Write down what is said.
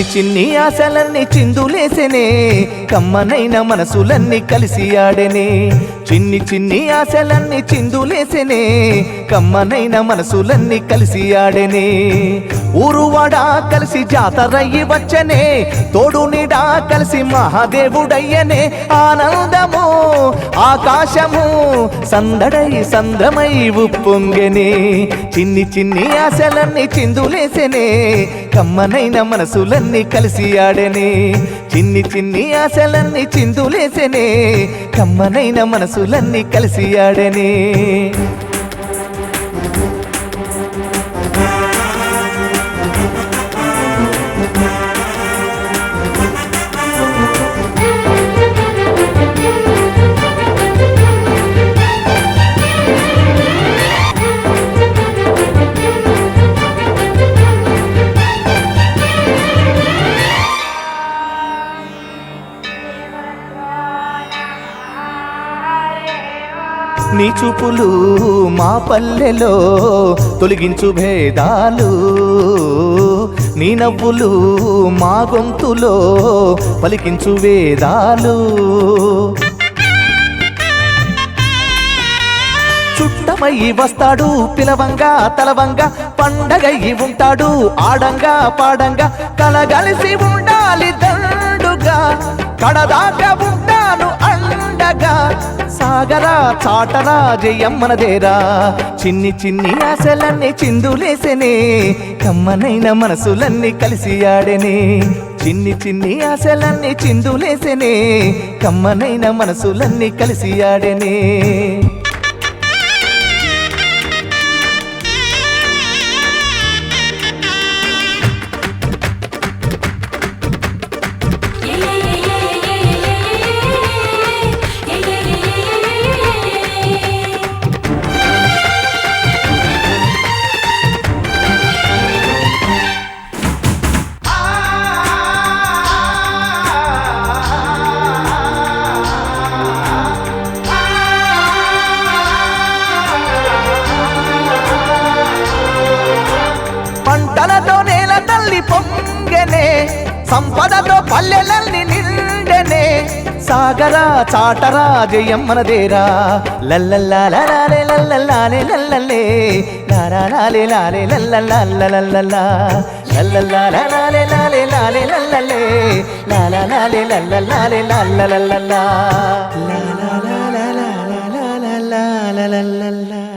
చిన్ని చిన్ని ఆశలన్నీ చిందులేసెనే కమ్మనైన మనసులన్నీ కలిసి ఆడెనే చిన్ని చిన్ని ఆశలన్నీ చిందులేసెనే కమ్మనైన మనసులన్నీ కలిసి ఆడెనే ఊరువాడా కలిసి జాతరయ్యి వచ్చనే తోడు నీడా కలిసి మహాదేవుడయ్యనే ఆనందము ఆకాశము సందడై సంద్రమై ఉప్పొంగెనే చిన్ని చిన్ని ఆశలన్నీ చిందులేసెనే కమ్మనైన మనసులన్నీ కలిసి ఆడెనే చిన్ని చిన్ని ఆశలన్నీ చిందులేసెనే కమ్మనైన మనసులన్నీ కలిసి ఆడెనే నీ చూపులు మా పల్లెలో తొలగించు భేదాలు నీ నవ్వులు మా గొంతులో పలికించు వేదాలు చుట్టమయ్యి వస్తాడు పిలవంగా తలవంగా పండగయ్యి ఉంటాడు ఆడంగా పాడంగా కలగలిసి ఉండాలి దండుగా కడదాకా ఉంటాను అండగా సాగరా చాటరా జయమ్మనదేరా చిన్ని చిన్ని ఆశలన్నీ చిందులేసెనే కమ్మనైన మనసులన్నీ కలిసి ఆడెనే చిన్ని చిన్ని ఆశలన్నీ చిందులేసెనే కమ్మనైన మనసులన్నీ కలిసి ఆడెనే పంటలతో నేల తల్లి పొంగెనే సంపదతో పల్లెలన్నీ నిండెనే సాగరా చాటరా జయమ్మనదేరా లల్లల్లాలే లల్లల్లాలే లల్లలే లాలే లాలే లల్లల్లాలల్లల్లా లల్లల్లాలే లాలే లాలే లల్లలే లాలే లల్లల్లాలే లల్లలల్లలా లాలల్లాలే